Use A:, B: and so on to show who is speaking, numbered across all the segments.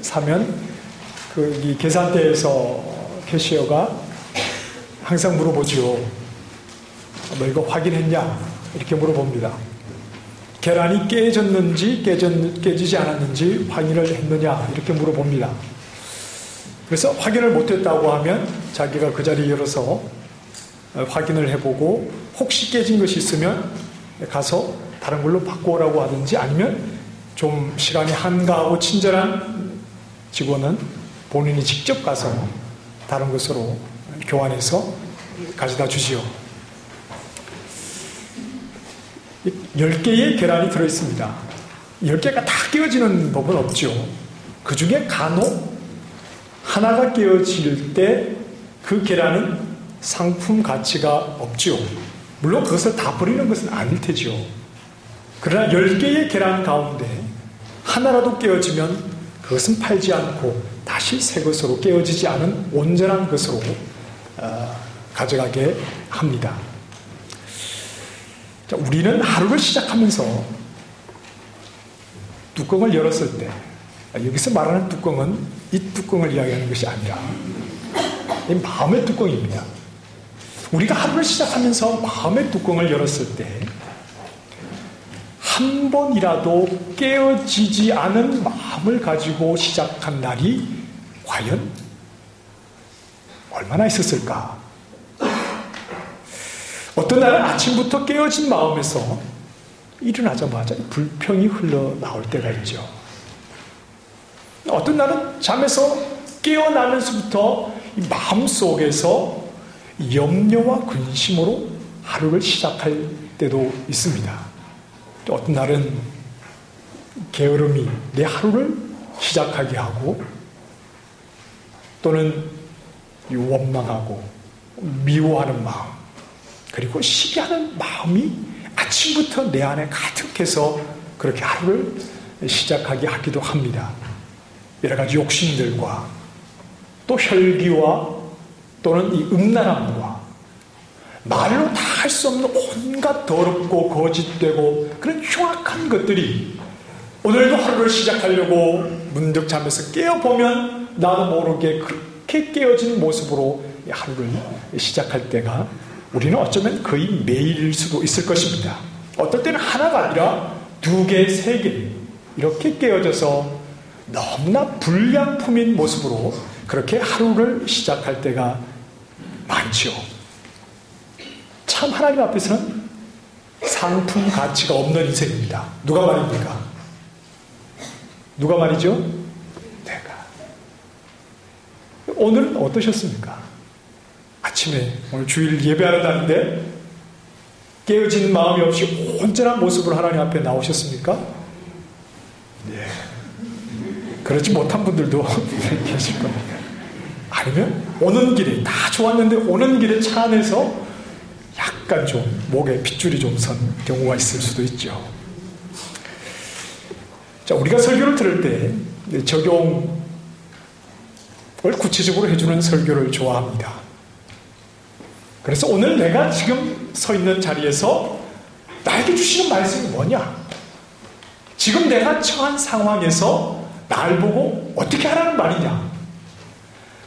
A: 사면 이 계산대에서 캐시어가 항상 물어보죠. 너 이거 확인했냐? 이렇게 물어봅니다. 계란이 깨졌는지 깨지지 않았는지 확인을 했느냐? 이렇게 물어봅니다. 그래서 확인을 못했다고 하면 자기가 그 자리에 열어서 확인을 해보고 혹시 깨진 것이 있으면 가서 다른 걸로 바꾸라고 하든지, 아니면 좀 시간이 한가하고 친절한 직원은 본인이 직접 가서 다른 것으로 교환해서 가져다 주지요. 10개의 계란이 들어있습니다. 10개가 다 깨어지는 법은 없죠. 그 중에 간혹 하나가 깨어질 때 그 계란은 상품 가치가 없죠. 물론 그것을 다 버리는 것은 아닐 테죠. 그러나 10개의 계란 가운데 하나라도 깨어지면 그것은 팔지 않고 다시 새 것으로, 깨어지지 않은 온전한 것으로 가져가게 합니다. 자, 우리는 하루를 시작하면서 뚜껑을 열었을 때, 여기서 말하는 뚜껑은 이 뚜껑을 이야기하는 것이 아니라 이 마음의 뚜껑입니다. 우리가 하루를 시작하면서 마음의 뚜껑을 열었을 때 한 번이라도 깨어지지 않은 마음을 가지고 시작한 날이 과연 얼마나 있었을까? 어떤 날은 아침부터 깨어진 마음에서 일어나자마자 불평이 흘러나올 때가 있죠. 어떤 날은 잠에서 깨어나면서부터 이 마음속에서 염려와 근심으로 하루를 시작할 때도 있습니다. 또 어떤 날은 게으름이 내 하루를 시작하게 하고, 또는 원망하고 미워하는 마음, 그리고 시기하는 마음이 아침부터 내 안에 가득해서 그렇게 하루를 시작하게 하기도 합니다. 여러 가지 욕심들과 또 혈기와 또는 이 음란함과 말로 다 할 수 없는 온갖 더럽고 거짓되고 그런 흉악한 것들이 오늘도 하루를 시작하려고 문득 잠에서 깨어보면 나도 모르게 그렇게 깨어진 모습으로 하루를 시작할 때가 우리는 어쩌면 거의 매일일 수도 있을 것입니다. 어떨 때는 하나가 아니라 2개, 3개 이렇게 깨어져서 너무나 불량품인 모습으로 그렇게 하루를 시작할 때가 많죠. 참 하나님 앞에서는 상품 가치가 없는 인생입니다. 누가 말입니까? 누가 말이죠? 내가. 오늘은 어떠셨습니까? 아침에 오늘 주일 예배하는 날인데 깨어진 마음이 없이 온전한 모습으로 하나님 앞에 나오셨습니까? 예. 그렇지 못한 분들도 계실 겁니다. 아니면 오는 길에 다 좋았는데 오는 길에 차 안에서 약간 좀 목에 핏줄이 좀 선 경우가 있을 수도 있죠. 자, 우리가 설교를 들을 때 적용을 구체적으로 해주는 설교를 좋아합니다. 그래서 오늘 내가 지금 서 있는 자리에서 나에게 주시는 말씀이 뭐냐? 지금 내가 처한 상황에서 날 보고 어떻게 하라는 말이냐?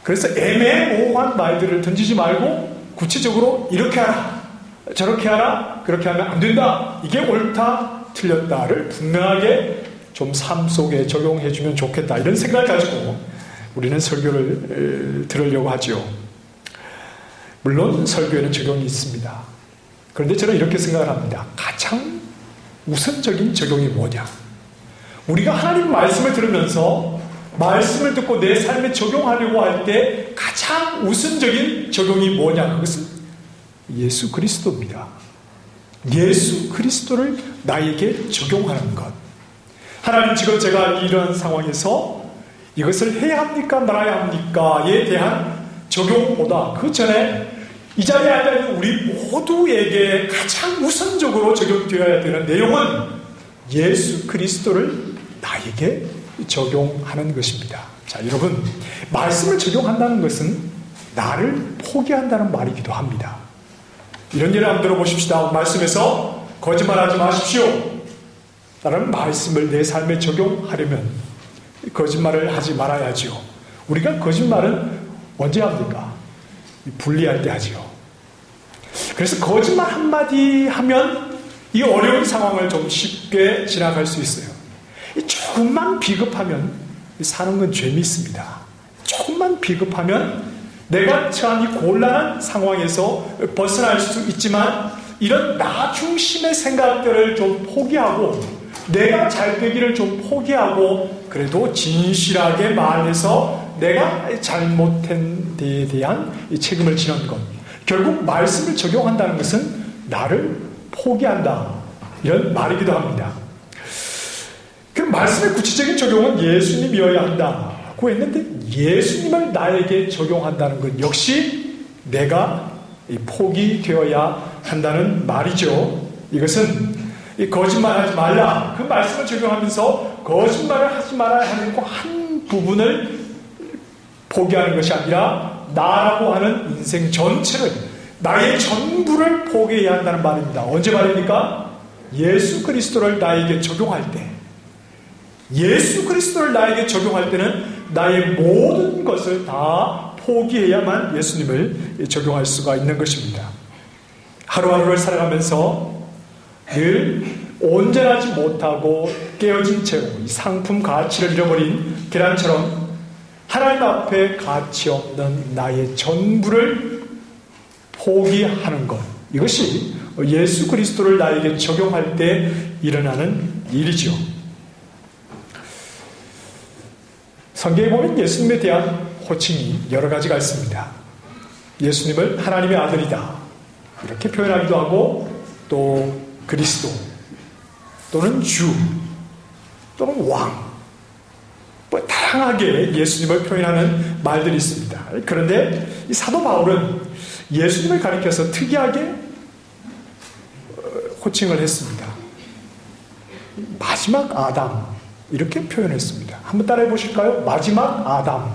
A: 그래서 애매모호한 말들을 던지지 말고 구체적으로 이렇게 하라, 저렇게 하라, 그렇게 하면 안 된다, 이게 옳다, 틀렸다를 분명하게 좀 삶 속에 적용해주면 좋겠다, 이런 생각을 가지고 우리는 설교를 들으려고 하죠. 물론 설교에는 적용이 있습니다. 그런데 저는 이렇게 생각을 합니다. 가장 우선적인 적용이 뭐냐? 우리가 하나님 말씀을 들으면서 말씀을 듣고 내 삶에 적용하려고 할 때 가장 우선적인 적용이 뭐냐? 그것은 예수 그리스도입니다. 예수 그리스도를 나에게 적용하는 것. 하나님, 지금 제가 이런 상황에서 이것을 해야 합니까 말아야 합니까에 대한 적용보다 그 전에 이 자리에 앉아있는 우리 모두에게 가장 우선적으로 적용되어야 되는 내용은 예수 그리스도를 나에게 적용하는 것입니다. 자, 여러분, 말씀을 적용한다는 것은 나를 포기한다는 말이기도 합니다. 이런 예를 한번 들어보십시다. 말씀에서 거짓말하지 마십시오 라는 말씀을 내 삶에 적용하려면 거짓말을 하지 말아야지요. 우리가 거짓말은 언제 합니까? 불리할 때 하지요. 그래서 거짓말 한마디 하면 이 어려운 상황을 좀 쉽게 지나갈 수 있어요. 조금만 비겁하면 사는 건 재미있습니다. 조금만 비겁하면 내가 처한 이 곤란한 상황에서 벗어날 수 있지만 이런 나 중심의 생각들을 좀 포기하고 내가 잘 되기를 좀 포기하고 그래도 진실하게 말해서 내가 잘못한 데에 대한 이 책임을 지는 것. 결국 말씀을 적용한다는 것은 나를 포기한다. 이런 말이기도 합니다. 그럼 말씀의 구체적인 적용은 예수님이어야 한다고 했는데 예수님을 나에게 적용한다는 것 역시 내가 포기되어야 한다는 말이죠. 이것은 거짓말하지 말라 그 말씀을 적용하면서 거짓말을 하지 말아야 하는 한 부분을 포기하는 것이 아니라 나라고 하는 인생 전체를 나의 전부를 포기해야 한다는 말입니다. 언제 말입니까? 예수 그리스도를 나에게 적용할 때 예수 그리스도를 나에게 적용할 때는 나의 모든 것을 다 포기해야만 예수님을 적용할 수가 있는 것입니다. 하루하루를 살아가면서 늘 온전하지 못하고 깨어진 채로 상품 가치를 잃어버린 계란처럼 하나님 앞에 가치 없는 나의 전부를 포기하는 것 이것이 예수 그리스도를 나에게 적용할 때 일어나는 일이죠. 성경에 보면 예수님에 대한 호칭이 여러 가지가 있습니다. 예수님을 하나님의 아들이다 이렇게 표현하기도 하고 또 그리스도 또는 주 또는 왕 다양하게 예수님을 표현하는 말들이 있습니다. 그런데 이 사도 바울은 예수님을 가리켜서 특이하게 호칭을 했습니다. 마지막 아담 이렇게 표현했습니다. 한번 따라해 보실까요? 마지막 아담.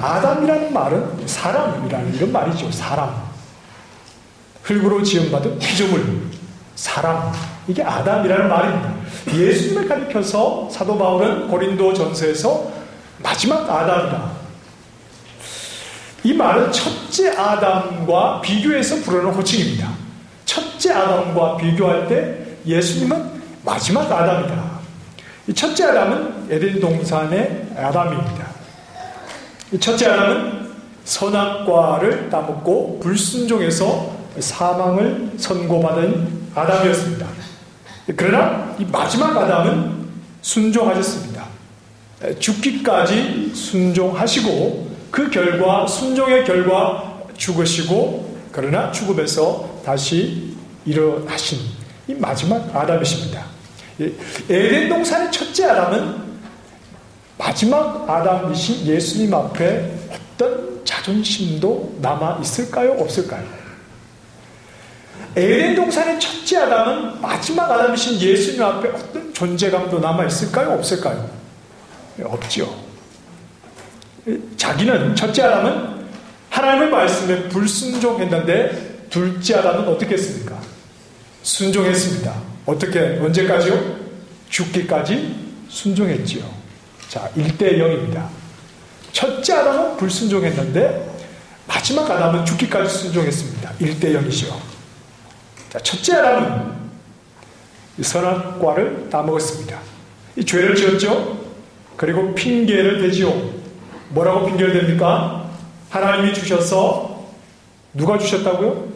A: 아담이라는 말은 사람이라는 이런 말이죠. 사람. 흙으로 지음받은 피조물. 사람. 이게 아담이라는 말입니다. 예수님을 가리켜서 사도 바울은 고린도 전서에서 마지막 아담이다. 이 말은 첫째 아담과 비교해서 부르는 호칭입니다. 첫째 아담과 비교할 때 예수님은 마지막 아담이다. 이 첫째 아담은 에덴 동산의 아담입니다. 이 첫째 아담은 선악과를 따먹고 불순종해서 사망을 선고받은 아담이었습니다. 그러나 이 마지막 아담은 순종하셨습니다. 죽기까지 순종하시고 그 결과 순종의 결과 죽으시고 그러나 죽음에서 다시 일어나신 이 마지막 아담이십니다. 에덴 동산의 첫째 아담은 마지막 아담이신 예수님 앞에 어떤 자존심도 남아 있을까요? 없을까요? 에덴 동산의 첫째 아담은 마지막 아담이신 예수님 앞에 어떤 존재감도 남아 있을까요? 없을까요? 없지요. 자기는 첫째 아담은 하나님의 말씀에 불순종했는데 둘째 아담은 어떻게 했습니까? 순종했습니다. 어떻게? 언제까지요? 죽기까지 순종했지요. 자, 1대 0입니다. 첫째 아담은 불순종했는데 마지막 아담은 죽기까지 순종했습니다. 1대 0이죠. 자, 첫째 아담은 선악과를 따먹었습니다. 이 죄를 지었죠. 그리고 핑계를 대지요. 뭐라고 핑계를 댑니까? 하나님이 주셔서 누가 주셨다고요?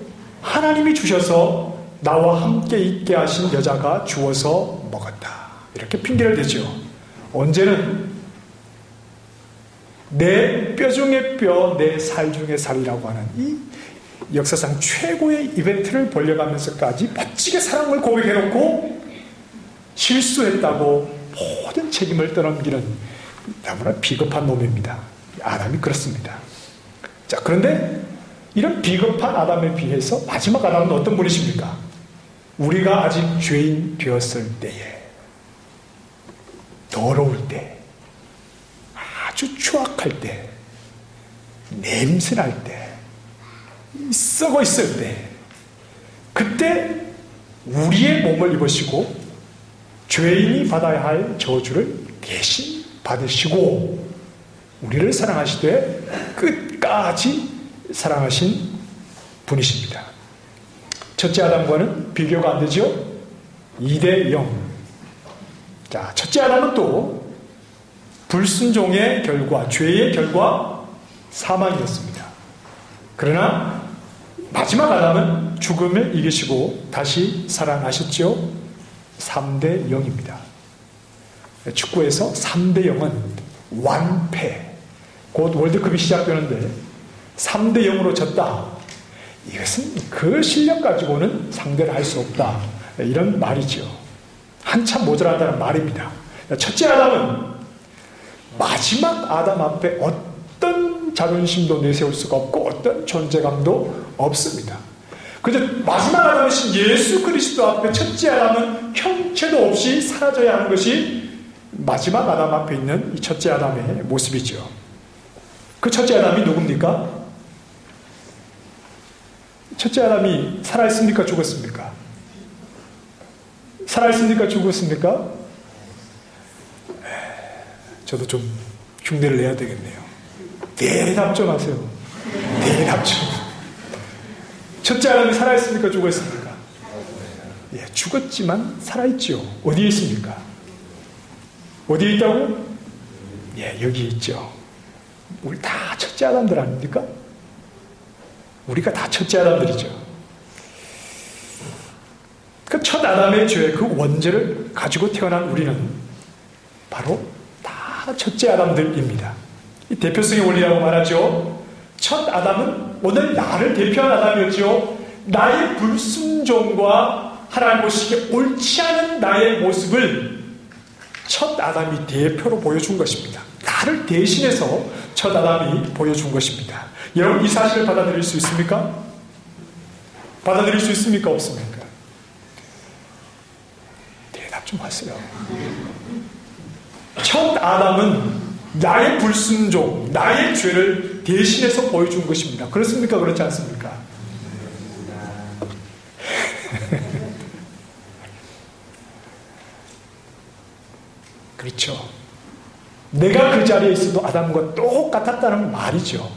A: 하나님이 주셔서 나와 함께 있게 하신 여자가 주어서 먹었다. 이렇게 핑계를 대죠. 언제는 내 뼈 중에 뼈, 내 살 중에 살이라고 하는 이 역사상 최고의 이벤트를 벌려가면서까지 멋지게 사랑을 고백해놓고 실수했다고 모든 책임을 떠넘기는 너무나 비겁한 놈입니다. 아담이 그렇습니다. 자, 그런데 이런 비겁한 아담에 비해서 마지막 아담은 어떤 분이십니까? 우리가 아직 죄인 되었을 때에 더러울 때 아주 추악할 때 냄새날 때 썩어 있을 때 그때 우리의 몸을 입으시고 죄인이 받아야 할 저주를 대신 받으시고 우리를 사랑하시되 끝까지 사랑하신 분이십니다. 첫째 아담과는 비교가 안 되죠? 2대 0. 자, 첫째 아담은 또 불순종의 결과, 죄의 결과 사망이었습니다. 그러나 마지막 아담은 죽음을 이기시고 다시 살아나셨죠? 3대 0입니다. 축구에서 3대 0은 완패. 곧 월드컵이 시작되는데 3대 0으로 졌다. 이것은 그 실력 가지고는 상대를 할 수 없다. 이런 말이죠. 한참 모자란다는 말입니다. 첫째 아담은 마지막 아담 앞에 어떤 자존심도 내세울 수가 없고 어떤 존재감도 없습니다. 그런데 마지막 아담이신 예수 그리스도 앞에 첫째 아담은 형체도 없이 사라져야 하는 것이 마지막 아담 앞에 있는 이 첫째 아담의 모습이죠. 그 첫째 아담이 누굽니까? 첫째 아담이 살아있습니까? 죽었습니까? 살아있습니까? 죽었습니까? 저도 좀 흉내를 내야 되겠네요. 대답 좀 하세요. 대답 좀. 첫째 아담이 살아있습니까? 죽었습니까? 예, 죽었지만 살아있죠. 어디에 있습니까? 어디에 있다고? 예, 여기 있죠. 우리 다 첫째 아담들 아닙니까? 우리가 다 첫째 아담들이죠. 그 첫 아담의 죄, 그 원죄를 가지고 태어난 우리는 바로 다 첫째 아담들입니다. 이 대표성의 원리라고 말하죠. 첫 아담은 오늘 나를 대표한 아담이었죠. 나의 불순종과 하나님 보시기에 옳지 않은 나의 모습을 첫 아담이 대표로 보여준 것입니다. 나를 대신해서 첫 아담이 보여준 것입니다. 여러분 이 사실을 받아들일 수 있습니까? 받아들일 수 있습니까? 없습니까? 대답 좀 하세요. 첫 아담은 나의 불순종, 나의 죄를 대신해서 보여준 것입니다. 그렇습니까? 그렇지 않습니까? 그렇죠. 내가 그 자리에 있어도 아담과 똑같았다는 말이죠.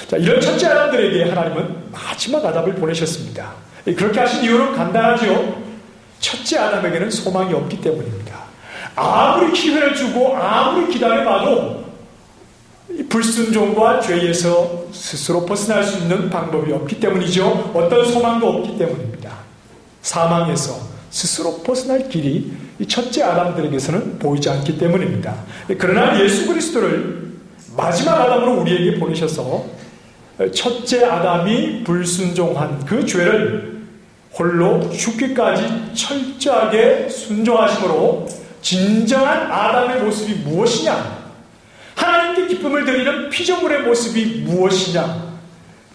A: 자, 이런 첫째 아담들에게 하나님은 마지막 아담을 보내셨습니다. 그렇게 하신 이유는 간단하죠. 첫째 아담에게는 소망이 없기 때문입니다. 아무리 기회를 주고 아무리 기다려봐도 불순종과 죄에서 스스로 벗어날 수 있는 방법이 없기 때문이죠. 어떤 소망도 없기 때문입니다. 사망에서 스스로 벗어날 길이 이 첫째 아담들에게서는 보이지 않기 때문입니다. 그러나 예수 그리스도를 마지막 아담으로 우리에게 보내셔서 첫째 아담이 불순종한 그 죄를 홀로 죽기까지 철저하게 순종하심으로 진정한 아담의 모습이 무엇이냐? 하나님께 기쁨을 드리는 피조물의 모습이 무엇이냐?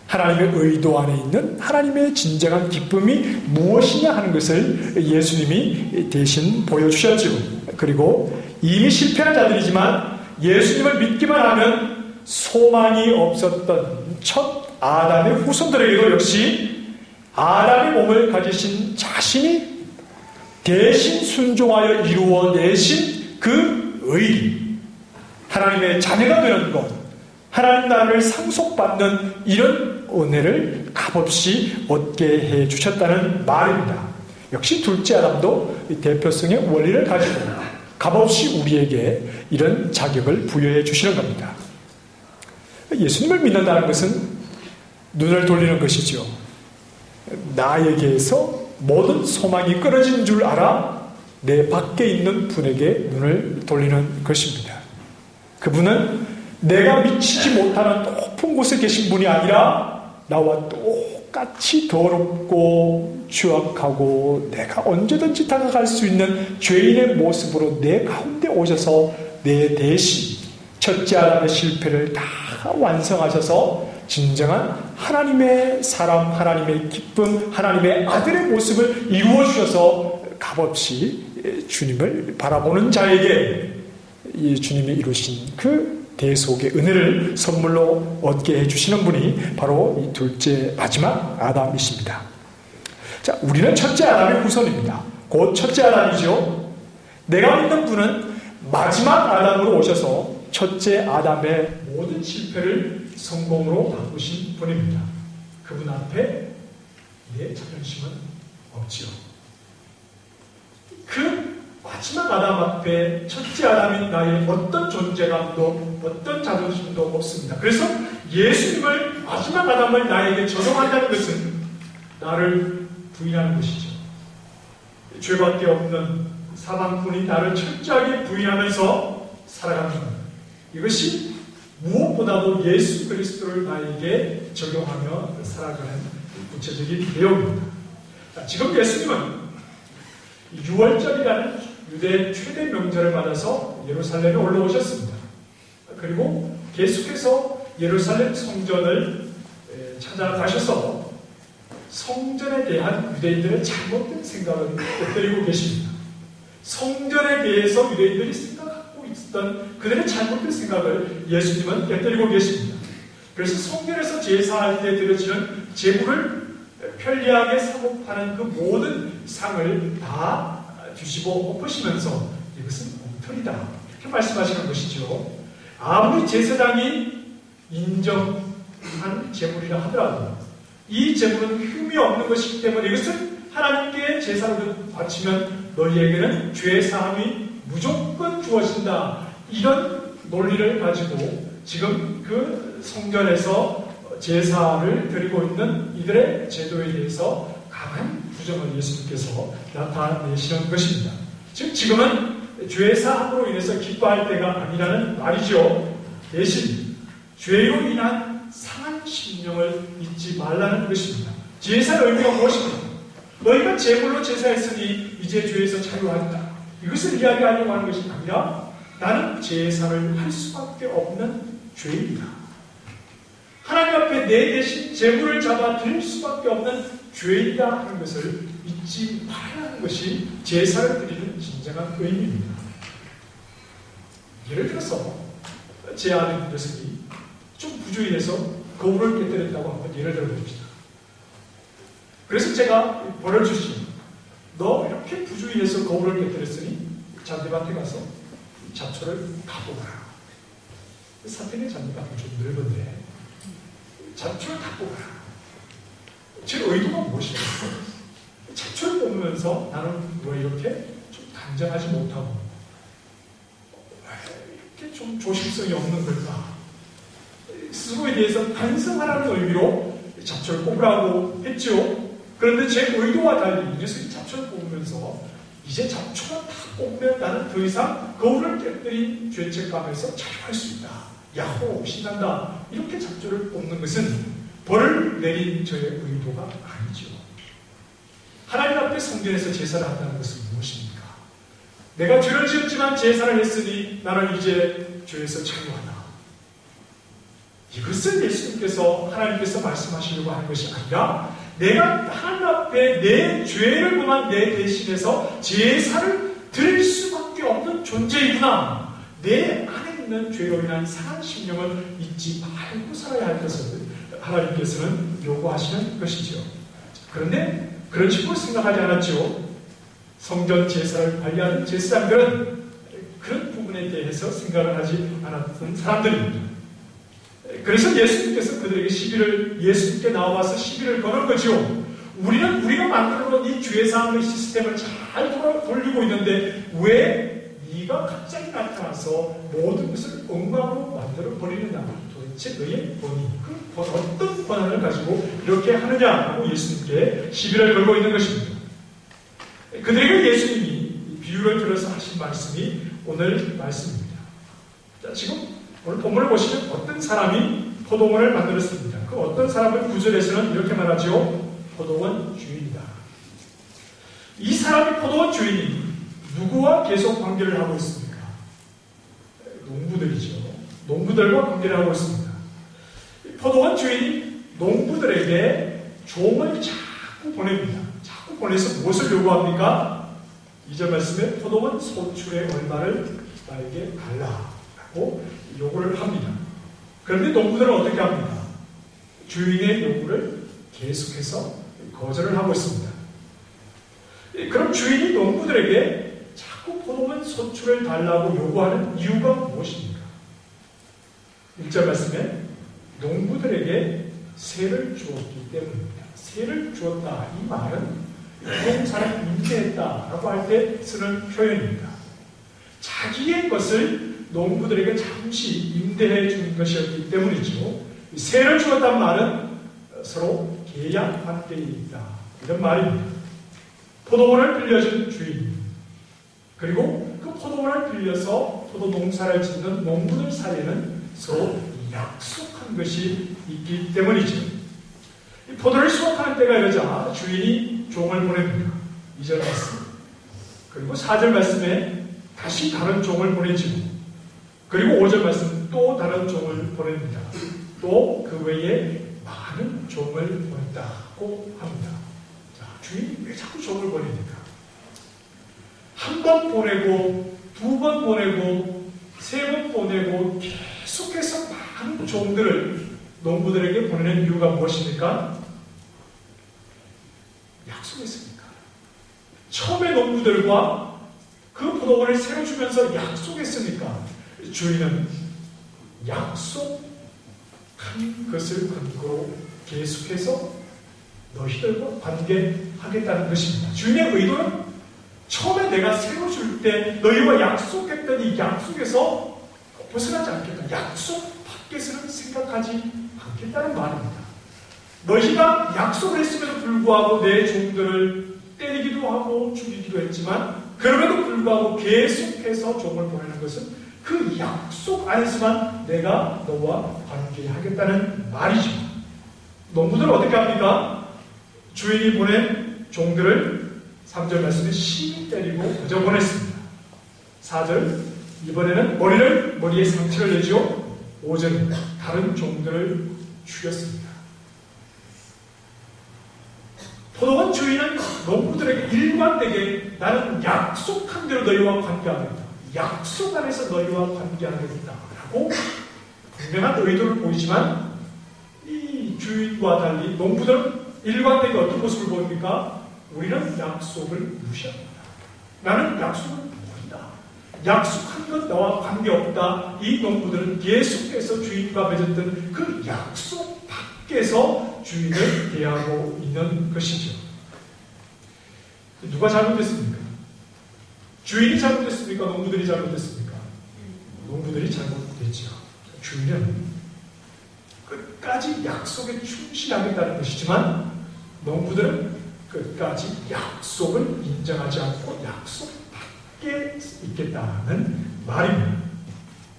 A: 하나님의 의도 안에 있는 하나님의 진정한 기쁨이 무엇이냐 하는 것을 예수님이 대신 보여주셨죠. 그리고 이미 실패한 자들이지만 예수님을 믿기만 하면 소망이 없었던 첫 아담의 후손들에게도 역시 아담의 몸을 가지신 자신이 대신 순종하여 이루어내신 그 의, 하나님의 자녀가 되는 것, 하나님 나라를 상속받는 이런 은혜를 값없이 얻게 해주셨다는 말입니다. 역시 둘째 아담도 대표성의 원리를 가지고 값없이 우리에게 이런 자격을 부여해 주시는 겁니다. 예수님을 믿는다는 것은 눈을 돌리는 것이죠. 나에게서 모든 소망이 끊어진 줄 알아 내 밖에 있는 분에게 눈을 돌리는 것입니다. 그분은 내가 미치지 못하는 높은 곳에 계신 분이 아니라 나와 똑같이 더럽고 추악하고 내가 언제든지 다가갈 수 있는 죄인의 모습으로 내 가운데 오셔서 내 대신 첫째 아담의 실패를 다 완성하셔서 진정한 하나님의 사람, 하나님의 기쁨, 하나님의 아들의 모습을 이루어 주셔서 값없이 주님을 바라보는 자에게 이 주님이 이루신 그 대속의 은혜를 선물로 얻게 해주시는 분이 바로 이 둘째 마지막 아담이십니다. 자, 우리는 첫째 아담의 후손입니다. 곧 첫째 아담이죠. 내가 믿는 분은 마지막 아담으로 오셔서 첫째 아담의 모든 실패를 성공으로 바꾸신 분입니다. 그분 앞에 내 자존심은 없지요. 그 마지막 아담 앞에 첫째 아담인 나의 어떤 존재감도 어떤 자존심도 없습니다. 그래서 예수님을 마지막 아담을 나에게 적용한다는 것은 나를 부인하는 것이죠. 죄밖에 없는 사방꾼이 나를 철저하게 부인하면서 살아가는 것. 이것이 무엇보다도 예수 그리스도를 나에게 적용하며 살아가는 구체적인 내용입니다. 지금 예수님은 6월절이라는 유대 최대 명절을 맞아서 예루살렘에 올라오셨습니다. 그리고 계속해서 예루살렘 성전을 찾아가셔서 성전에 대한 유대인들의 잘못된 생각을 곁들이고 계십니다. 성전에 대해서 유대인들이 생각하고 있었던 그들의 잘못된 생각을 예수님은 곁들이고 계십니다. 그래서 성전에서 제사할 때 드려지는 제물을 편리하게 사고 파는 그 모든 상을 다 뒤집어 엎으시면서 이것은 엉터리다 이렇게 말씀하시는 것이죠. 아무리 제사장이 인정한 제물이라 하더라도 이 제물은 흠이 없는 것이기 때문에 이것은 하나님께 제사로 바치면 너희에게는 죄 사함이 무조건 주어진다. 이런 논리를 가지고 지금 그 성전에서 제사를 드리고 있는 이들의 제도에 대해서 강한 부정을 예수님께서 나타내시는 것입니다. 즉 지금은 죄 사함으로 인해서 기뻐할 때가 아니라는 말이죠. 대신 죄로 인한 상한 심령을 잊지 말라는 것입니다. 제사의 의미가 무엇입니까? 너희가 제물로 제사했으니 이제 죄에서 자유한다. 이것을 이야기하려고 하는 것이 아니라 나는 제사를 할 수밖에 없는 죄인이다. 하나님 앞에 내 대신 제물을 잡아 드릴 수밖에 없는 죄인이다 하는 것을 잊지 말아야 하는 것이 제사를 드리는 진정한 의미입니다. 예를 들어서 제 아들 녀석이 좀 부주의해서 거울을 깨뜨렸다고 한번 예를 들어 봅시다. 그래서 제가 벌을 주시니 너 이렇게 부주의해서 거울을 깨뜨렸으니 잔디밭에 가서 잡초를 가보거라. 사태의 잔디밭은 좀 넓은데 잡초를 가보거라. 제 의도가 무엇이겠어요? 잡초를 뽑으면서 나는 왜 이렇게 좀 단정하지 못하고 왜 이렇게 좀 조심성이 없는 걸까? 스스로에 대해서 반성하라는 의미로 잡초를 뽑으라고 했죠. 그런데 제 의도와 달리 이 녀석이 잡초를 뽑으면서 이제 잡초가 다 뽑으면 나는 더 이상 거울을 깨뜨린 죄책감에서 자유할 수 있다. 야호 신난다. 이렇게 잡초를 뽑는 것은 벌을 내린 저의 의도가 아니죠. 하나님 앞에 성전에서 제사를 한다는 것은 무엇입니까? 내가 죄를 지었지만 제사를 했으니 나는 이제 죄에서 자유하다. 이것은 예수님께서 하나님께서 말씀하시려고 하는 것이 아니라 내가 하나님 앞에 내 죄를 범한 내 대신해서 제사를 드릴 수밖에 없는 존재이구나. 내 안에 있는 죄로 인한 상한 심령을 잊지 말고 살아야 할 것을 하나님께서는 요구하시는 것이죠. 그런데 그런 식으로 생각하지 않았죠. 성전 제사를 관리하는 제사장들은 그런 부분에 대해서 생각을 하지 않았던 사람들입니다. 그래서 예수님께서 그들에게 예수님께 나와서 시비를 거는 거죠. 우리가 만들어놓은 이 죄사함의 시스템을 잘 돌리고 있는데 왜 네가 갑자기 나타나서 모든 것을 엉망으로 만들어 버리느냐? 도대체 너의 권위, 어떤 권한을 가지고 이렇게 하느냐고 예수님께 시비를 걸고 있는 것입니다. 그들에게 예수님이 비유를 들어서 하신 말씀이 오늘 말씀입니다. 자, 지금 오늘 본문을 보시면 어떤 사람이 포도원을 만들었습니다. 그 어떤 사람을 구절에서는 이렇게 말하죠. 포도원 주인이다. 이 사람이 포도원 주인이 누구와 계속 관계를 하고 있습니까? 농부들이죠. 농부들과 관계를 하고 있습니다. 포도원 주인이 농부들에게 종을 자꾸 보냅니다. 자꾸 보내서 무엇을 요구합니까? 2절 말씀에 포도원 소출의 얼마를 나에게 달라고 요구를 합니다. 그런데 농부들은 어떻게 합니까? 주인의 요구를 계속해서 거절을 하고 있습니다. 그럼 주인이 농부들에게 자꾸 포도원 소출을 달라고 요구하는 이유가 무엇입니까? 1절 말씀에 농부들에게 세를 주었기 때문입니다. 세를 주었다. 이 말은 부동산을 임대했다라고 할 때 쓰는 표현입니다. 자기의 것을 농부들에게 잠시 임대해 준 것이었기 때문이죠. 세를 주었다는 말은 서로 계약 관계에 있다. 이런 말입니다. 포도원을 빌려준 주인, 그리고 그 포도원을 빌려서 포도 농사를 짓는 농부들 사이에는 서로 약속한 것이 있기 때문이죠. 이 포도를 수확하는 때가 이러자 주인이 종을 보냅니다. 2절 말씀. 그리고 4절 말씀에 다시 다른 종을 보내지고, 그리고 5절 말씀 또 다른 종을 보냅니다. 또 그 외에 많은 종을 보냈다고 합니다. 자, 주인이 왜 자꾸 종을 보냅니까? 한 번 보내고, 두 번 보내고, 세 번 보내고, 계속해서 많은 종들을 농부들에게 보내는 이유가 무엇입니까? 약속했습니까? 처음에 농부들과 그 포도원을 새로 주면서 약속했으니까 주인은 약속한 것을 근거로 계속해서 너희들과 관계하겠다는 것입니다. 주인의 의도는 처음에 내가 새로 줄 때 너희와 약속했던 이 약속에서 벗어나지 않겠다. 약속 밖에서는 생각하지 않겠다는 말입니다. 너희가 약속을 했음에도 불구하고 내 종들을 때리기도 하고 죽이기도 했지만 그럼에도 불구하고 계속해서 종을 보내는 것은 그 약속 안에서만 내가 너와 관계하겠다는 말이죠. 농부들은 어떻게 합니까? 주인이 보낸 종들을 3절 말씀에 심히 때리고 그저 보냈습니다. 4절, 이번에는 머리에 상처를 내죠. 5절, 다른 종들을 죽였습니다. 포도원 주인은 농부들에게 일관되게 나는 약속한 대로 너희와 관계하겠다. 약속 안에서 너희와 관계하겠다라고 분명한 의도를 보이지만 이 주인과 달리 농부들은 일관되게 어떤 모습을 보입니까? 우리는 약속을 무시합니다. 나는 약속을 모른다. 약속한 것 나와 관계없다. 이 농부들은 계속해서 주인과 맺었던 그 약속 밖에서 주인을 대하고 있는 것이죠. 누가 잘못됐습니까? 주인이 잘못됐습니까? 농부들이 잘못됐습니까? 농부들이 잘못됐죠. 주인은 끝까지 약속에 충실하겠다는 것이지만 농부들은 끝까지 약속을 인정하지 않고 약속 밖에 있겠다는 말입니다.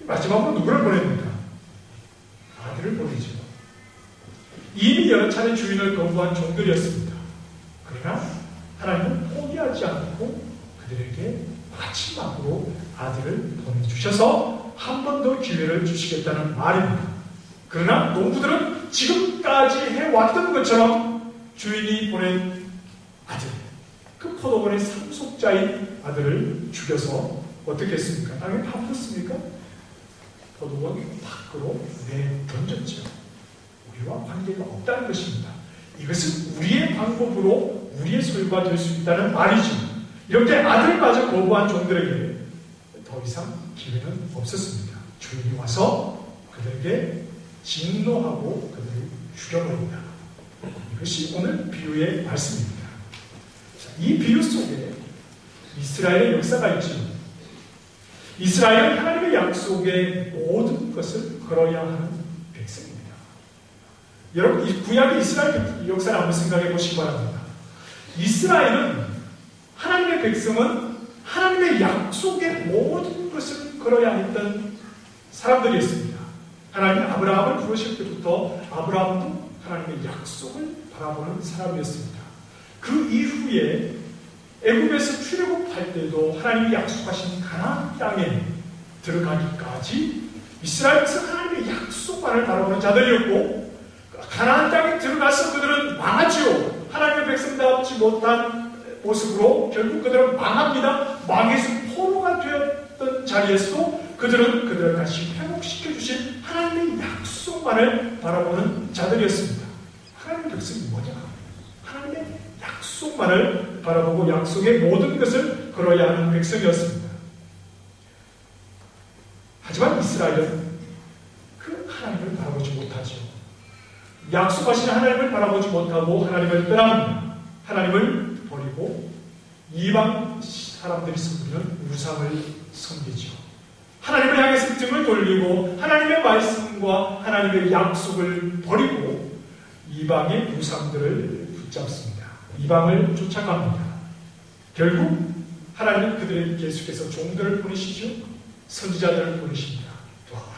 A: 마지막으로 누구를 보냅니까? 아들을 보내죠. 이미 여러 차례 주인을 거부한 종들이었습니다. 그러나 하나님은 포기하지 않고 그들에게 마지막으로 아들을 보내주셔서 한 번 더 기회를 주시겠다는 말입니다. 그러나 농부들은 지금까지 해왔던 것처럼 주인이 보낸 아들, 그 포도원의 상속자인 아들을 죽여서 어떻게 했습니까? 땅에 파묻었습니까? 포도원 밖으로 내던졌죠. 우리와 관계가 없다는 것입니다. 이것은 우리의 방법으로 우리의 소유가 될 수 있다는 말이죠. 이렇게 아들마저 거부한 종들에게 더 이상 기회는 없었습니다. 주인이 와서 그들에게 진노하고 그들을 죽여버린다. 이것이 오늘 비유의 말씀입니다. 이 비유 속에 이스라엘의 역사가 있죠. 이스라엘은 하나님의 약속의 모든 것을 걸어야 하는 백성입니다. 여러분, 이 구약의 이스라엘 역사를 한번 생각해 보시기 바랍니다. 이스라엘은 하나님의 백성은 하나님의 약속의 모든 것을 걸어야 했던 사람들이었습니다. 하나님이 아브라함을 부르실 때부터 아브라함도 하나님의 약속을 바라보는 사람이었습니다. 그 이후에 애굽에서 출애굽할 때도 하나님이 약속하신 가나안 땅에 들어가기까지 이스라엘에서 하나님의 약속만을 바라보는 자들이었고 가나안 땅에 들어가서 그들은 망하지요. 하나님의 백성답지 못한 모습으로 결국 그들은 망합니다. 망해서 포로가 되었던 자리에서도 그들은 그들을 다시 회복시켜 주신 하나님의 약속만을 바라보는 자들이었습니다. 하나님의 백성이 뭐냐? 하나님의 약속만을 바라보고 약속의 모든 것을 걸어야 하는 백성이었습니다. 하지만 이스라엘은 그 하나님을 바라보지 못하죠. 약속하신 하나님을 바라보지 못하고 하나님을 떠납니다. 하나님을 버리고 이방 사람들이 섬기는 우상을 섬기죠. 하나님을 향해서 등을 돌리고 하나님의 말씀과 하나님의 약속을 버리고 이방의 우상들을 붙잡습니다. 이방을 쫓아갑니다. 결국 하나님은 그들에게 계속해서 종들을 보내시죠. 선지자들을 보내십니다. 돌아와라.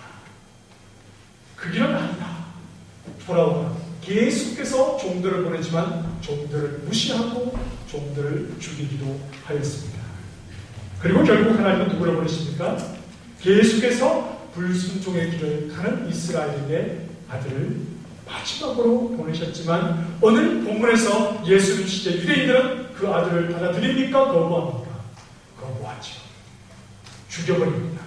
A: 그 길은 아니다. 돌아오라. 계속해서 종들을 보내지만 종들을 무시하고 종들을 죽이기도 하였습니다. 그리고 결국 하나님은 누구를 보내십니까? 계속해서 불순종의 길을 가는 이스라엘의 아들을 마지막으로 보내셨지만 오늘 본문에서 예수를 믿으시되 유대인들은 그 아들을 받아들입니까? 거부합니까? 거부하죠. 죽여버립니다.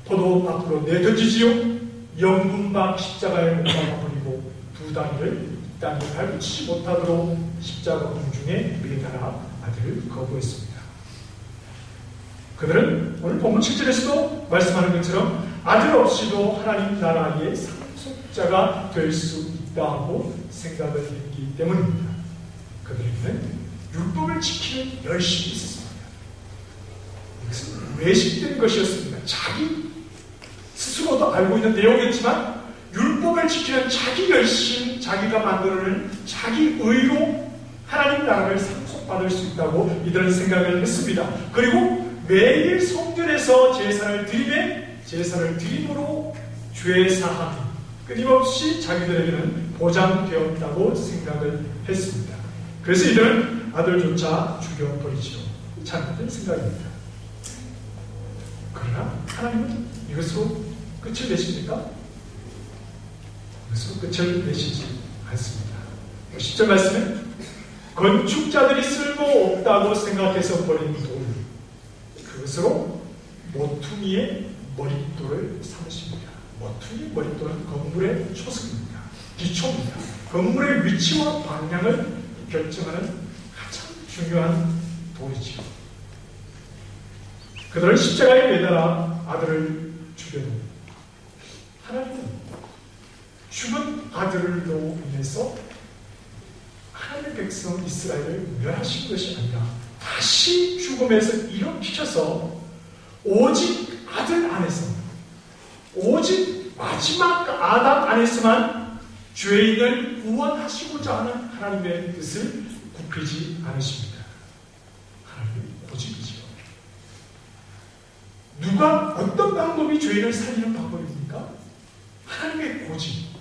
A: 포도 밖으로 내던지지요. 영분막 십자가에 못 박아버리고 두 다리를 땅에 밟지 못하도록 십자가 공중에 매달아 아들을 거부했습니다. 그들은 오늘 본문 7절에서도 말씀하는 것처럼 아들 없이도 하나님 나라의 상속자가 될 수 있다고 생각을 했기 때문입니다. 그들에게는 율법을 지키는 열심이 있었습니다. 이것은 외식된 것이었습니다. 자기 스스로도 알고 있는 내용이었지만 율법을 지키는 자기 열심, 자기가 만들어낸 자기 의로 하나님 나라를 상속받을 수 있다고 이들은 생각을 했습니다. 그리고 매일 성전에서 제사를 드리매 제사를 드림으로 죄사함이 끊임없이 자기들에게는 보장되었다고 생각을 했습니다. 그래서 이들은 아들조차 죽여버리지요. 잘못된 생각입니다. 그러나 하나님은 이것으로 끝을 내십니까? 이것으로 끝을 내시지 않습니다. 10절 말씀에 건축자들이 쓸모없다고 생각해서 버린 돌, 그것으로 모퉁이의 머릿돌을 삼으십니다. 모퉁이의 머릿돌은 건물의 초석입니다. 기초입니다. 건물의 위치와 방향을 결정하는 가장 중요한 돌이지요. 그들은 십자가에 매달아 아들을 죽여놓습니다. 하나님은 죽은 아들로 인해서 하나님의 백성 이스라엘을 멸하신 것이 아니라 다시 죽음에서 일으키셔서 오직 아들 안에서, 오직 마지막 아담 안에서만 죄인을 구원하시고자 하는 하나님의 뜻을 굽히지 않으십니다. 하나님의 고집이지요. 누가 어떤 방법이 죄인을 살리는 방법입니까? 하나님의 고집.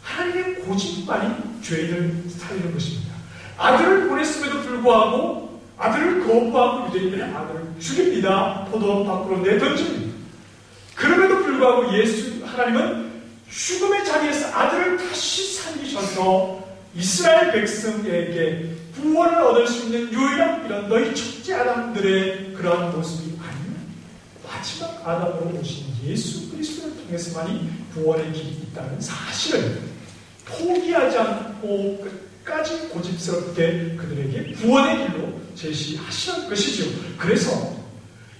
A: 하나님의 고집만이 죄인을 살리는 것입니다. 아들을 보냈음에도 불구하고 아들을 거부하고 유대인들의 아들을 죽입니다. 포도 밖으로 내던집니다. 그럼에도 불구하고 하나님은 죽음의 자리에서 아들을 다시 살리셔서 이스라엘 백성에게 구원을 얻을 수 있는 유일한 길은 너희 첫째 아담들의 그러한 모습이 아니면 마지막 아담으로 오신 예수 그리스도를 통해서만이 구원의 길이 있다는 사실을 포기하지 않고 끝까지 고집스럽게 그들에게 구원의 길로 제시하시는 것이죠. 그래서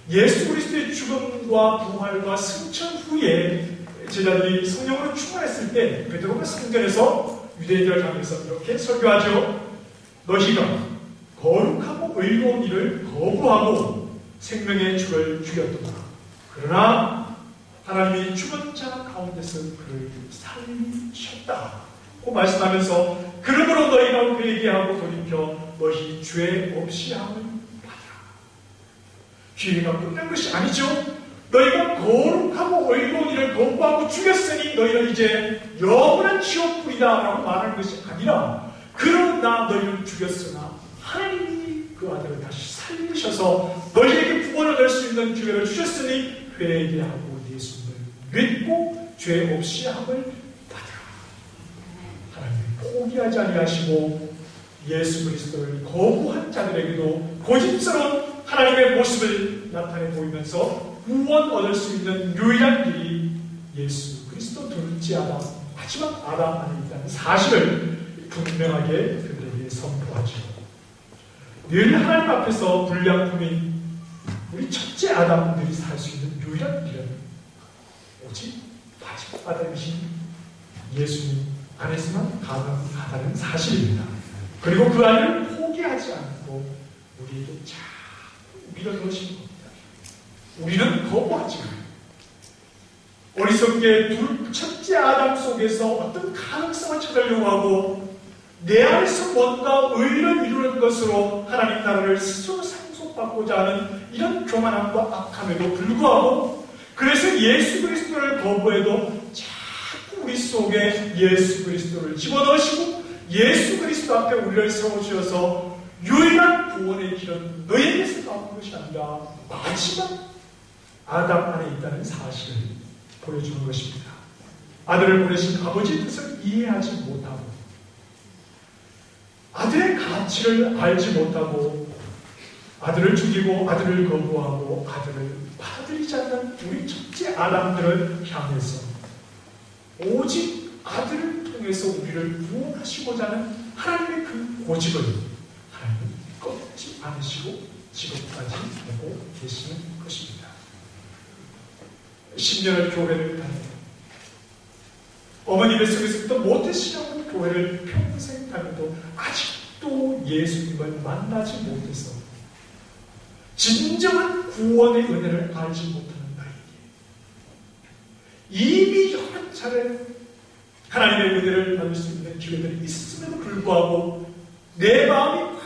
A: 예수 그리스도의 죽음과 부활과 승천 후에 제자들이 성령으로 충만했을 때 베드로가 성전에서 유대인들을 향해서 이렇게 설교하죠. 너희가 거룩하고 의로운 일을 거부하고 생명의 주를 죽였도다. 그러나 하나님이 죽은 자 가운데서 그를 살리셨다고 말씀하면서 그러므로 너희가 회개하고 돌이켜 너희 죄 없이 함을 받으라. 기회가 끝난 것이 아니죠. 너희가 거룩하고 의로운 일을 거부하고 죽였으니 너희는 이제 영원한 지옥불이다 라고 말하는 것이 아니라 그러나 너희를 죽였으나 하나님이 그 아들을 다시 살리셔서 너희에게 구원을 얻을 수 있는 기회를 주셨으니 회개하고 예수님을 믿고 죄 없이 함을 받으라. 하나님이 포기하지 아니하시고 예수 그리스도를 거부한 자들에게도 고집스러운 하나님의 모습을 나타내 보이면서 구원 얻을 수 있는 유일한 길이 예수 그리스도 둘째 아담, 마지막 아담 안에 있다는 사실을 분명하게 그들에게 선포하죠. 늘 하나님 앞에서 불량품인 우리 첫째 아담들이 살 수 있는 유일한 길은 오직 마지막 아담이신 예수님 안에서만 가능하다는 사실입니다. 그리고 그 아들을 포기하지 않고 우리에게 자꾸 밀어넣으신 겁니다. 우리는 거부하지 않아요. 어리석게 첫째 아담 속에서 어떤 가능성을 찾으려고 하고 내 안에서 뭔가 의를 이루는 것으로 하나님 나라를 스스로 상속받고자 하는 이런 교만함과 악함에도 불구하고 그래서 예수 그리스도를 거부해도 자꾸 우리 속에 예수 그리스도를 집어넣으시고 예수 그리스도 앞에 우리를 세워주셔서 유일한 구원의 길은 너에게서 나오는 것이 아니라 마지막 아담 안에 있다는 사실을 보여주는 것입니다. 아들을 보내신 아버지의 뜻을 이해하지 못하고 아들의 가치를 알지 못하고 아들을 죽이고 아들을 거부하고 아들을 받아들이지 않는 우리 첫째 아담들을 향해서 오직 아들을 통해서 우리를 구원하시고자 하는 하나님의 그 고집을 하나님은 꺾지 않으시고 지금까지 하고 계시는 것입니다. 10년을 교회를 다니고 어머니 뱃속에서부터 모태신앙으로 교회를 평생 다니도 아직도 예수님을 만나지 못해서 진정한 구원의 은혜를 알지 못하는 나에게 이미 여러 차례 하나님의 은혜를 받을 수 있는 기회들이 있음에도 불구하고 내 마음이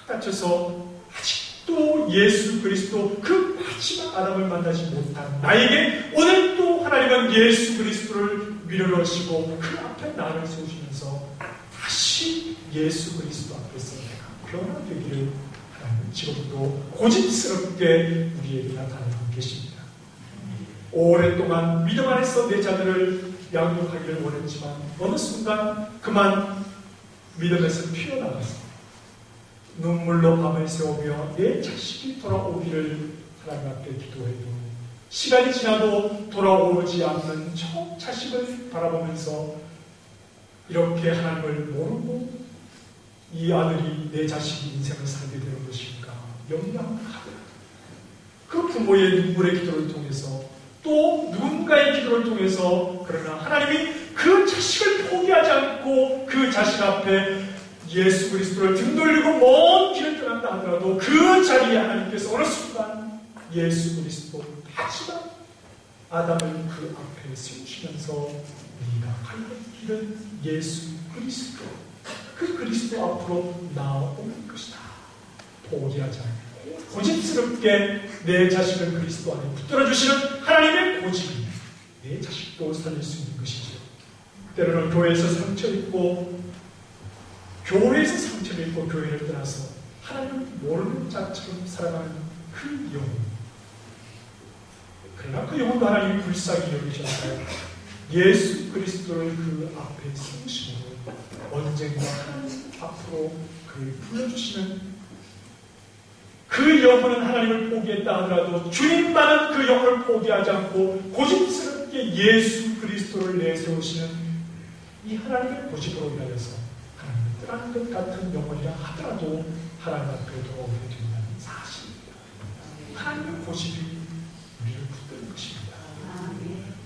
A: 꽉 닫혀서 아직도 예수 그리스도 그 마지막 아담을 만나지 못한 나에게 오늘 또 하나님은 예수 그리스도를 밀어넣으시고 그 앞에 나를 세우시면서 다시 예수 그리스도 앞에서 내가 변화되기를 하나님은 지금도 고집스럽게 우리에게 나타내고 계십니다. 오랫동안 믿음 안에서 내 자녀를 양육하기를 원했지만 어느 순간 그만 믿음에서 피어나가서 눈물로 밤을 새우며 내 자식이 돌아오기를 하나님 앞에 기도해도 시간이 지나도 돌아오지 않는 저 자식을 바라보면서 이렇게 하나님을 모르고 이 아들이 내 자식이 인생을 살게 되는 것인가 염려하더라도 그 부모의 눈물의 기도를 통해서 또 누군가의 기도를 통해서 그러나 하나님이 그 자식을 포기하지 않고 그 자식 앞에 예수 그리스도를 등 돌리고 먼 길을 떠난다 하더라도 그 자리에 하나님께서 어느 순간 예수 그리스도 마지막 아담을 그 앞에 세우시면서 네가 갈 길은 예수 그리스도 그 그리스도 앞으로 나오는 것이다. 포기하지 않고 고집스럽게 내 자식을 그리스도 안에 붙들어주시는 하나님의 고집이 내 자식도 살릴 수 있는 것이죠. 때로는 교회에서 상처 입고 교회에서 상처를 입고 교회를 떠나서 하나님을 모르는 자처럼 살아가는 그 영혼. 그러나 그 영혼도 하나님이 불쌍히 여기셔서 예수 그리스도를 그 앞에 세우심으로 언젠가 하나님 앞으로 그를 불러주시는 그 영혼은 하나님을 포기했다 하더라도 주님만은 그 영혼을 포기하지 않고 고집스럽게 예수 그리스도를 내세우시는 이 하나님의 고집으로 인하여서 하나님을 떠나는 것 같은 영혼이라 하더라도 하나님 앞에 돌아오게 된다는 사실입니다. 하나님의 고집이 우리를 붙드는 것입니다.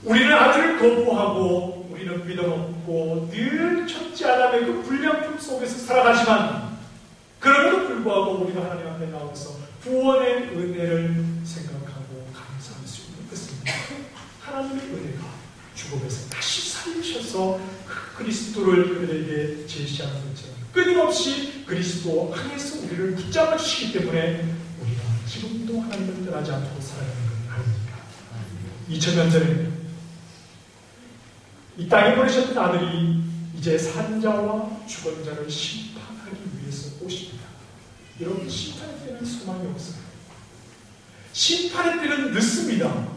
A: 우리는 아들을 거부하고 우리는 믿어먹고 늘 첫째 아담의 그 불량품 속에서 살아가지만 그럼에도 불구하고 우리가 하나님 앞에 나와서 구원의 은혜를 생각하고 감사할 수 있는 것은 하나님의 은혜가 죽음에서 다시 살리셔서 그 그리스도를 그들에게 제시하는 것처럼 끊임없이 그리스도 안에서 우리를 붙잡아 주시기 때문에 우리가 지금도 하나님을 떠나지 않고 살아가는 걸 아닙니까? 2000년 전에 이 땅에 보내셨던 아들이 이제 산자와 죽은 자를 심판하기 위해서 오십니다. 여러분, 심판의 때는 소망이 없어요. 심판의 때는 늦습니다.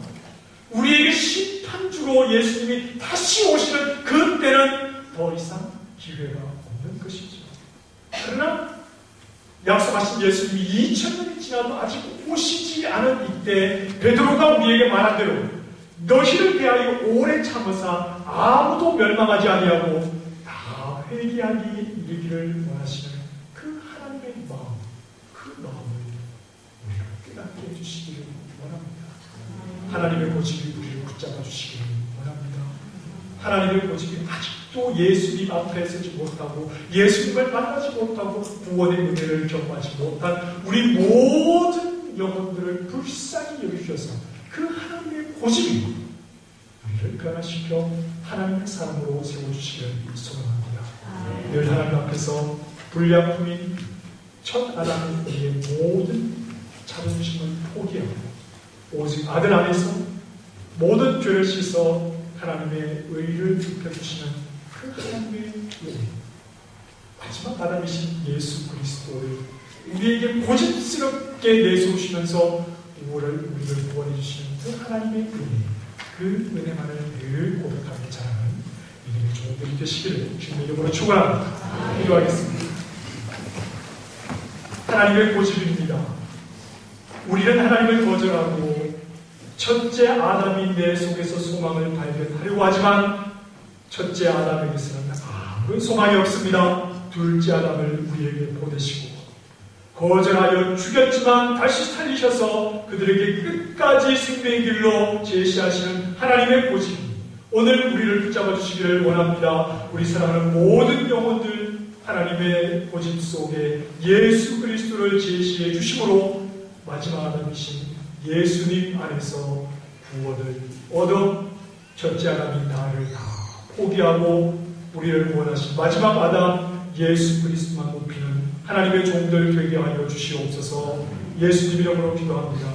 A: 우리에게 심판주로 예수님이 다시 오시는 그 때는 더 이상 기회가 없는 것이죠. 그러나 약속하신 예수님이 2000년이 지나도 아직 오시지 않은 이때 베드로가 우리에게 말한 대로 너희를 대하여 오래 참으사 아무도 멸망하지 아니하고 다 회개하기 이르기를 원하시는 그 하나님의 마음, 그 마음을 우리가 깨닫게 해주시기를 원합니다. 하나님의 고집이 우리를 붙잡아 주시기를 원합니다. 하나님의 고집이 아직도 예수님 앞에 서지 못하고 예수님을 만나지 못하고 구원의 은혜를 경험하지 못한 우리 모든 영혼들을 불쌍히 여기셔서 그 하나님의 고집이 우리를 변화시켜 하나님의 사람으로 세워주시기를 소망합니다. 늘 하나님 앞에서 불량품인 첫 아담의 모든 자존심을 포기하고 오직 아들 안에서 모든 죄를 씻어 하나님의 의를 입혀주시는 그 하나님의 의, 마지막 아담이신 예수 그리스도를 우리에게 고집스럽게 내세우시면서 우리를 구원해 주시는 그 하나님의 은혜, 그 은혜만을 늘 고백하며 자라는 믿음의 종들이 되시기를 주님의 이름으로 축원합니다. 기도하겠습니다. 하나님의 고집입니다. 우리는 하나님을 거절하고 첫째 아담이 내 속에서 소망을 발견하려고 하지만 첫째 아담에게서는 아무런 소망이 없습니다. 둘째 아담을 우리에게 보내시고 거절하여 죽였지만 다시 살리셔서 그들에게 끝까지 생명의 길로 제시하시는 하나님의 고집, 오늘 우리를 붙잡아 주시기를 원합니다. 우리 사랑하는 모든 영혼들 하나님의 고집 속에 예수 그리스도를 제시해 주심으로 마지막 아담이신 예수님 안에서 구원을 얻어 첫째 아담인 나를 다 포기하고 우리를 구원하신 마지막 아담 예수 그리스도만 높이는 하나님의 종들 되게 하여 주시옵소서. 예수님 이름으로 기도합니다.